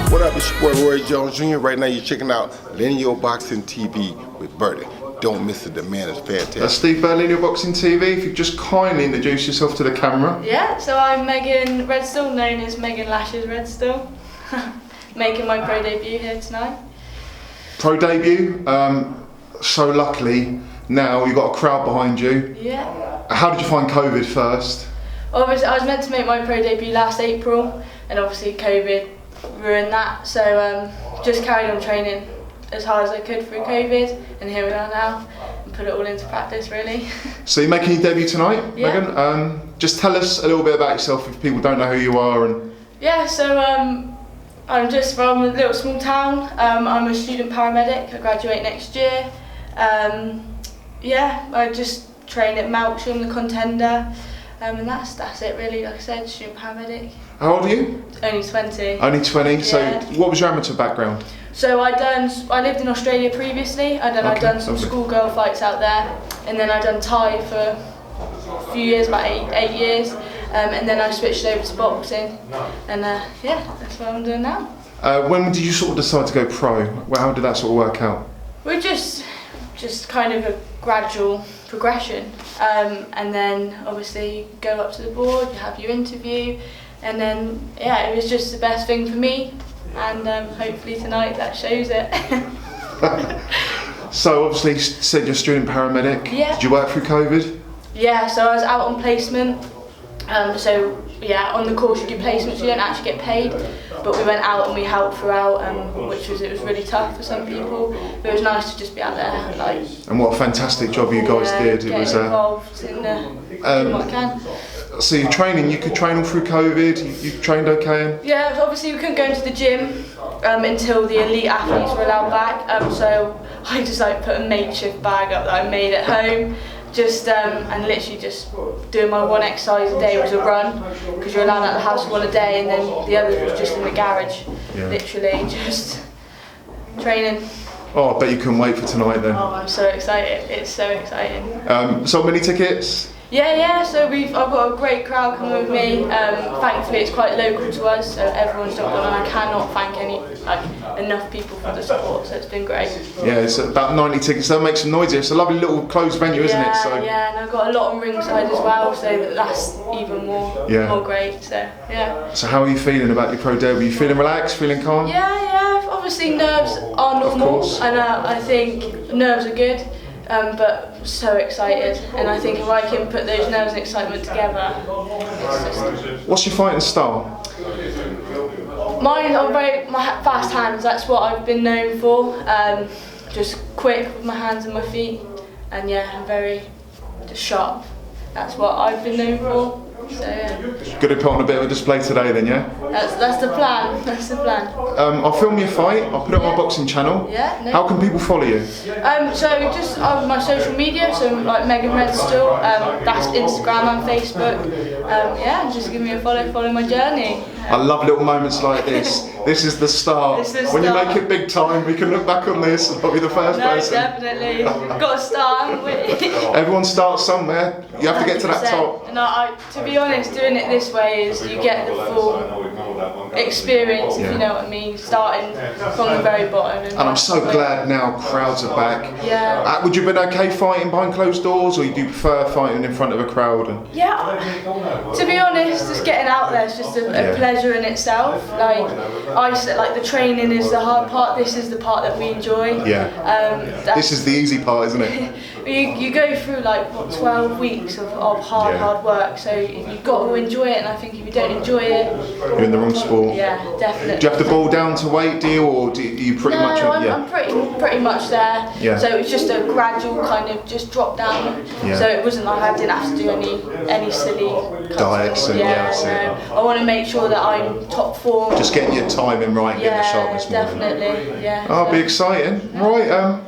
What up, it's your boy Roy Jones Jr. Right now you're checking out Lineal Boxing TV with Bertie. Don't miss it, the man is fantastic. That's Steve Burr, Lineal Boxing TV. If you just kindly introduce yourself to the camera. Yeah, so I'm Megan Redstall, known as Megan Lashes Redstall. Making my pro debut here tonight. Pro debut, so luckily now you've got a crowd behind you. Yeah. How did you find COVID first? Obviously, I was meant to make my pro debut last April, and obviously COVID ruined that. So just carried on training as hard as I could through COVID, and here we are now, and put it all into practice really. So you're making your debut tonight, Yeah. Megan. Just tell us a little bit about yourself if people don't know who you are. And Yeah, so I'm just from a little small town. I'm a student paramedic. I graduate next year. Yeah, I just train at Melksham, the Contender, and that's it really. Like I said, student paramedic. how old are you? Only 20. Only 20. Yeah. So what was your amateur background? So I lived in Australia previously. I'd done some lovely. schoolgirl fights out there, and then I'd done Thai for a few years, about eight years, and then I switched over to boxing, and yeah, that's what I'm doing now. When did you sort of decide to go pro? Well, how did that sort of work out? We're just kind of a gradual progression, and then obviously you go up to the board, you have your interview, and then yeah, it was just the best thing for me, and hopefully tonight that shows it. So obviously you said you're a student paramedic. Yeah. Did you work through COVID? Yeah, so I was out on placement. So yeah, on the course you do placements, you don't actually get paid, but we went out and we helped throughout, it was really tough for some people. But it was nice to just be out there, like. And what a fantastic job you guys did. It was involved in doing what I can. So you're training. You could train all through COVID. You trained okay. Yeah, so obviously we couldn't go into the gym until the elite athletes were allowed back. So I just like put a makeshift bag up that I made at home. And literally just doing my one exercise a day was a run, because you're allowed out of the house one a day, and then the other was just in the garage. Yeah. Literally just training. Oh, I bet you couldn't wait for tonight then. Oh, I'm so excited! It's so exciting. So many tickets. Yeah. So I've got a great crowd coming with me. Thankfully, it's quite local to us, so everyone's jumped on, and I cannot thank enough people for the support. So it's been great. Yeah, it's about 90 tickets. That'll make some noise here. It's a lovely little closed venue, isn't it? So Yeah, and I've got a lot on ringside as well, so that's even more great. So yeah. So how are you feeling about your pro debut? You feeling relaxed? Feeling calm? Yeah. Obviously, nerves are normal, course. and I think nerves are good. But so excited, and I think if I can put those nerves and excitement together, it's just. What's your fighting style? Mine are my fast hands. That's what I've been known for. Just quick with my hands and my feet, and yeah, I'm very just sharp. That's what I've been known for. So yeah. Going to put on a bit of a display today then, yeah? That's the plan. That's the plan. I'll film your fight. I'll put it on my boxing channel. Yeah. No. How can people follow you? So just on my social media, so like Megan Redstall, that's Instagram and Facebook. Yeah, just give me a follow my journey. I love little moments like this. This is the start. This is the when start. you make it big time, we can look back on this and I'll be the first No, person. definitely. Got to start, haven't we? Everyone starts somewhere. You have to get to that 100%. top. No, to be honest, doing it this way is you get the full experience, if you know what I mean, starting from the very bottom. And I'm so glad now crowds are back. Yeah. Would you have been okay fighting behind closed doors, or do you prefer fighting in front of a crowd? Yeah, to be honest, just getting out there is just a pleasure in itself. Like I said, like the training is the hard part. This is the part that we enjoy. Yeah. This is the easy part, isn't it? You go through like 12 weeks of hard work. So you've got to enjoy it. And I think if you don't enjoy it, You're in the wrong sport. yeah, definitely. Do you have to ball down to weight, do you, or do you pretty much? I'm pretty much there. Yeah. So it's just a gradual kind of just drop down. Yeah. So it wasn't like I didn't have to do any silly cuts Diets or- and I want to make sure that I'm top form. Just getting your timing right and getting the sharpness moving. Definitely. Yeah. Oh, it'll be exciting. Right.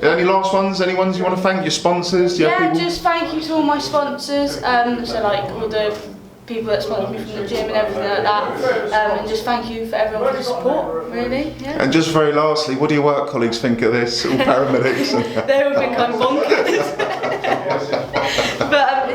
Any last ones? Any ones you want to thank? Your sponsors? Do you have Yeah, people? just thank you to all my sponsors. So like all the people that sponsor me from the gym and everything like that. And just thank you for everyone for the support, really. Yeah. And just very lastly, what do your work colleagues think of this? All paramedics. They all think I'm bonkers. But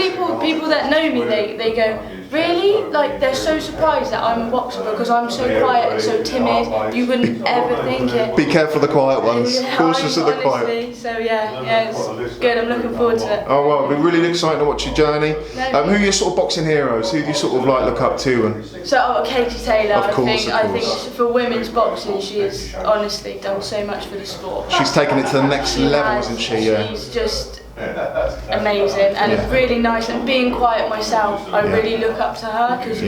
people that know me, they go, really? Like, they're so surprised that I'm a boxer because I'm so quiet and so timid. You wouldn't ever think it. Be careful of the quiet ones. Yeah, Cautious of the quiet. honestly. So yeah, it's good. I'm looking forward to it. Oh well, it'll be really exciting to watch your journey. Who are your sort of boxing heroes? Who do you sort of like look up to? And So Katie Taylor, Of course. I think for women's boxing, she has honestly done so much for the sport. she's taken it to the next level, has. isn't she? Yeah. She's just amazing and really nice. And being quiet myself, I really look up to her because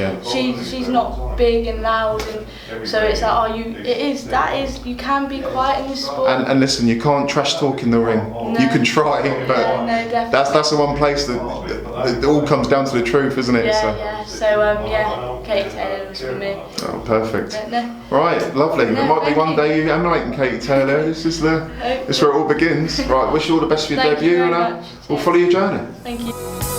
she's not big and loud, and so it's like, you can be quiet in this sport. And listen, you can't trash talk in the ring. No. You can try, but Yeah, no, definitely. that's the one place that it all comes down to the truth, isn't it? So Katie Taylor was for me. Oh, perfect. No. Right, lovely. It might be thank one you. day you animating Katie Taylor. This is where it all begins. Right, wish you all the best for your Thank you debut, very and much. we'll follow your journey. Thank you.